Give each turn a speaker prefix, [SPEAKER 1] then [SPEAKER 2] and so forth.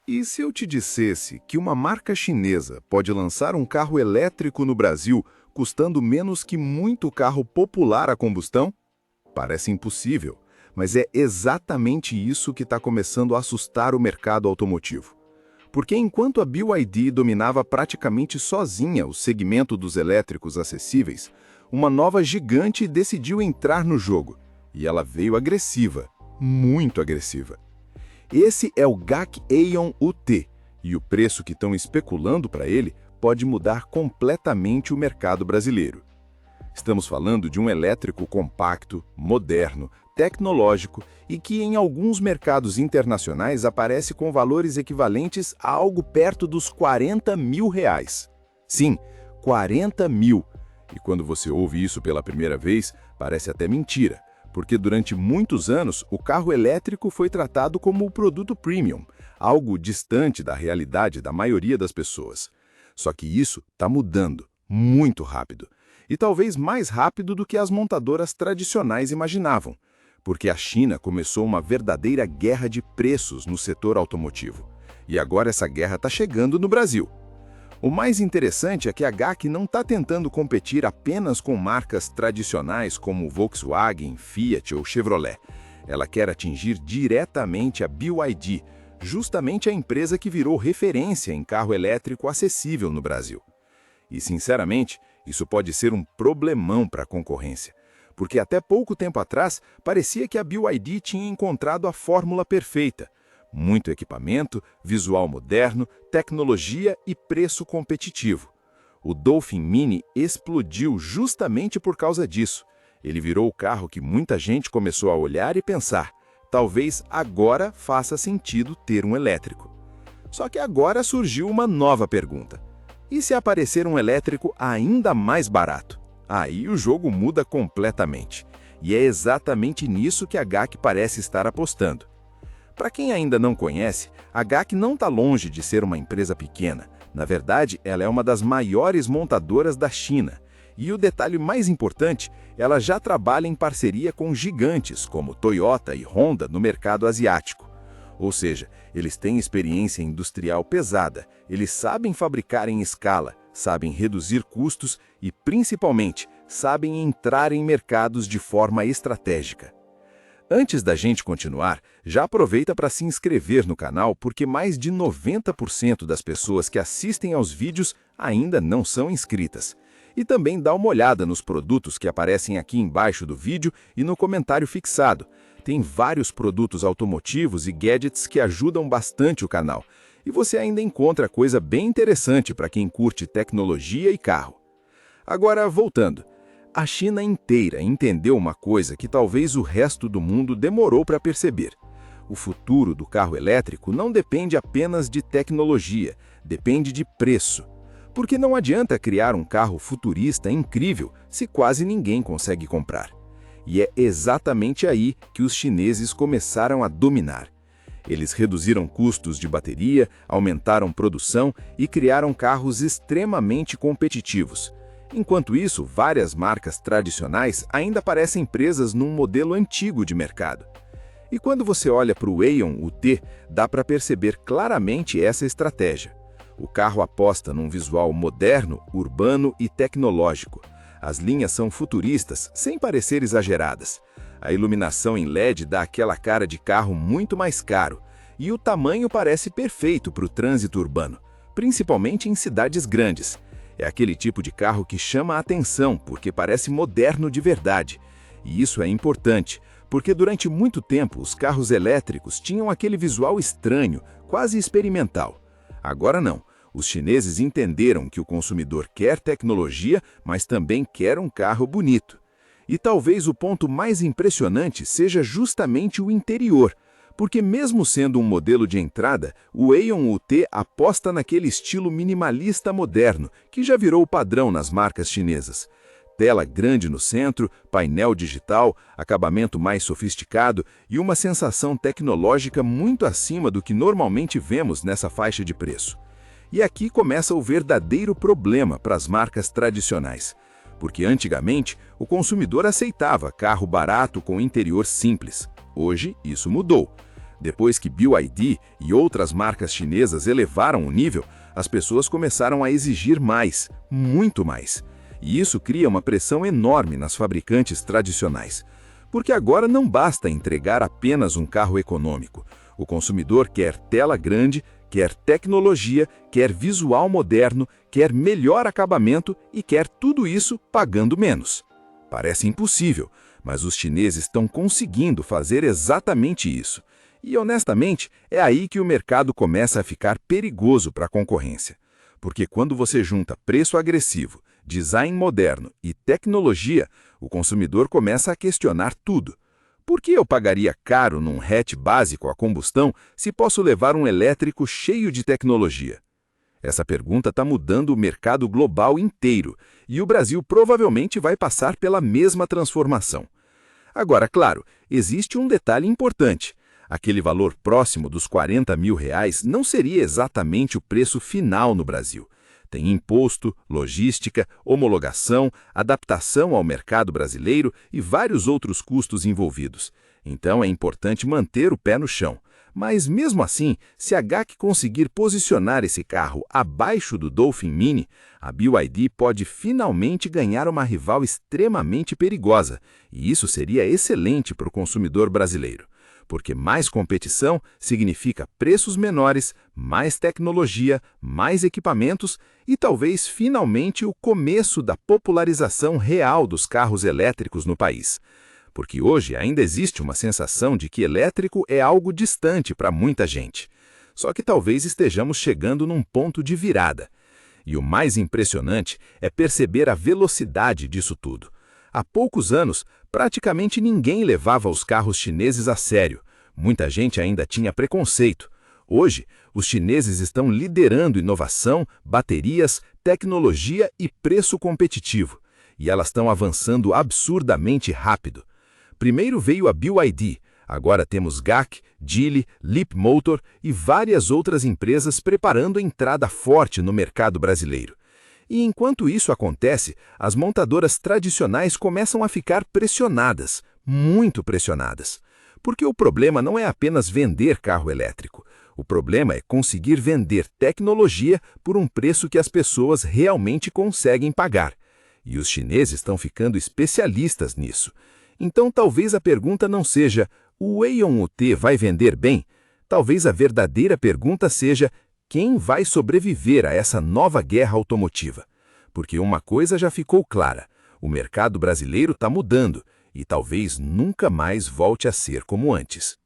[SPEAKER 1] E se eu te dissesse que uma marca chinesa pode lançar um carro elétrico no Brasil custando menos que muito carro popular a combustão? Parece impossível, mas é exatamente isso que está começando a assustar o mercado automotivo. Porque enquanto a BYD dominava praticamente sozinha o segmento dos elétricos acessíveis, uma nova gigante decidiu entrar no jogo. E ela veio agressiva, muito agressiva. Esse é o GAC Aion UT, e o preço que estão especulando para ele pode mudar completamente o mercado brasileiro. Estamos falando de um elétrico compacto, moderno, tecnológico e que em alguns mercados internacionais aparece com valores equivalentes a algo perto dos R$ 40 mil. Sim, 40 mil. E quando você ouve isso pela primeira vez, parece até mentira, porque durante muitos anos o carro elétrico foi tratado como o produto premium, algo distante da realidade da maioria das pessoas. Só que isso está mudando, muito rápido. E talvez mais rápido do que as montadoras tradicionais imaginavam, porque a China começou uma verdadeira guerra de preços no setor automotivo. E agora essa guerra está chegando no Brasil. O mais interessante é que a GAC não está tentando competir apenas com marcas tradicionais como Volkswagen, Fiat ou Chevrolet. Ela quer atingir diretamente a BYD, justamente a empresa que virou referência em carro elétrico acessível no Brasil. E, sinceramente, isso pode ser um problemão para a concorrência, porque até pouco tempo atrás parecia que a BYD tinha encontrado a fórmula perfeita. Muito equipamento, visual moderno, tecnologia e preço competitivo. O Dolphin Mini explodiu justamente por causa disso. Ele virou o carro que muita gente começou a olhar e pensar, talvez agora faça sentido ter um elétrico. Só que agora surgiu uma nova pergunta. E se aparecer um elétrico ainda mais barato? Aí o jogo muda completamente. E é exatamente nisso que a GAC parece estar apostando. Para quem ainda não conhece, a GAC não está longe de ser uma empresa pequena. Na verdade, ela é uma das maiores montadoras da China. E o detalhe mais importante, ela já trabalha em parceria com gigantes como Toyota e Honda no mercado asiático. Ou seja, eles têm experiência industrial pesada, eles sabem fabricar em escala, sabem reduzir custos e, principalmente, sabem entrar em mercados de forma estratégica. Antes da gente continuar, já aproveita para se inscrever no canal porque mais de 90% das pessoas que assistem aos vídeos ainda não são inscritas. E também dá uma olhada nos produtos que aparecem aqui embaixo do vídeo e no comentário fixado. Tem vários produtos automotivos e gadgets que ajudam bastante o canal. E você ainda encontra coisa bem interessante para quem curte tecnologia e carro. Agora, voltando. A China inteira entendeu uma coisa que talvez o resto do mundo demorou para perceber. O futuro do carro elétrico não depende apenas de tecnologia, depende de preço. Porque não adianta criar um carro futurista incrível se quase ninguém consegue comprar. E é exatamente aí que os chineses começaram a dominar. Eles reduziram custos de bateria, aumentaram produção e criaram carros extremamente competitivos. Enquanto isso, várias marcas tradicionais ainda parecem presas num modelo antigo de mercado. E quando você olha para o Aion UT, dá para perceber claramente essa estratégia. O carro aposta num visual moderno, urbano e tecnológico. As linhas são futuristas, sem parecer exageradas. A iluminação em LED dá aquela cara de carro muito mais caro. E o tamanho parece perfeito para o trânsito urbano, principalmente em cidades grandes. É aquele tipo de carro que chama a atenção, porque parece moderno de verdade. E isso é importante, porque durante muito tempo os carros elétricos tinham aquele visual estranho, quase experimental. Agora não. Os chineses entenderam que o consumidor quer tecnologia, mas também quer um carro bonito. E talvez o ponto mais impressionante seja justamente o interior, porque mesmo sendo um modelo de entrada, o Aion UT aposta naquele estilo minimalista moderno, que já virou padrão nas marcas chinesas. Tela grande no centro, painel digital, acabamento mais sofisticado e uma sensação tecnológica muito acima do que normalmente vemos nessa faixa de preço. E aqui começa o verdadeiro problema para as marcas tradicionais. Porque antigamente, o consumidor aceitava carro barato com interior simples. Hoje, isso mudou. Depois que BYD e outras marcas chinesas elevaram o nível, as pessoas começaram a exigir mais, muito mais. E isso cria uma pressão enorme nas fabricantes tradicionais. Porque agora não basta entregar apenas um carro econômico. O consumidor quer tela grande, quer tecnologia, quer visual moderno, quer melhor acabamento e quer tudo isso pagando menos. Parece impossível, mas os chineses estão conseguindo fazer exatamente isso. E, honestamente, é aí que o mercado começa a ficar perigoso para a concorrência. Porque quando você junta preço agressivo, design moderno e tecnologia, o consumidor começa a questionar tudo. Por que eu pagaria caro num hatch básico a combustão se posso levar um elétrico cheio de tecnologia? Essa pergunta está mudando o mercado global inteiro e o Brasil provavelmente vai passar pela mesma transformação. Agora, claro, existe um detalhe importante. Aquele valor próximo dos R$ 40 mil não seria exatamente o preço final no Brasil. Tem imposto, logística, homologação, adaptação ao mercado brasileiro e vários outros custos envolvidos. Então é importante manter o pé no chão. Mas mesmo assim, se a GAC conseguir posicionar esse carro abaixo do Dolphin Mini, a BYD pode finalmente ganhar uma rival extremamente perigosa. E isso seria excelente para o consumidor brasileiro. Porque mais competição significa preços menores, mais tecnologia, mais equipamentos e talvez finalmente o começo da popularização real dos carros elétricos no país. Porque hoje ainda existe uma sensação de que elétrico é algo distante para muita gente. Só que talvez estejamos chegando num ponto de virada. E o mais impressionante é perceber a velocidade disso tudo. Há poucos anos, praticamente ninguém levava os carros chineses a sério. Muita gente ainda tinha preconceito. Hoje, os chineses estão liderando inovação, baterias, tecnologia e preço competitivo. E elas estão avançando absurdamente rápido. Primeiro veio a BYD, agora temos GAC, Geely, Leapmotor e várias outras empresas preparando a entrada forte no mercado brasileiro. E enquanto isso acontece, as montadoras tradicionais começam a ficar pressionadas, muito pressionadas. Porque o problema não é apenas vender carro elétrico. O problema é conseguir vender tecnologia por um preço que as pessoas realmente conseguem pagar. E os chineses estão ficando especialistas nisso. Então talvez a pergunta não seja: o Aeon UT vai vender bem? Talvez a verdadeira pergunta seja: quem vai sobreviver a essa nova guerra automotiva? Porque uma coisa já ficou clara, o mercado brasileiro está mudando e talvez nunca mais volte a ser como antes.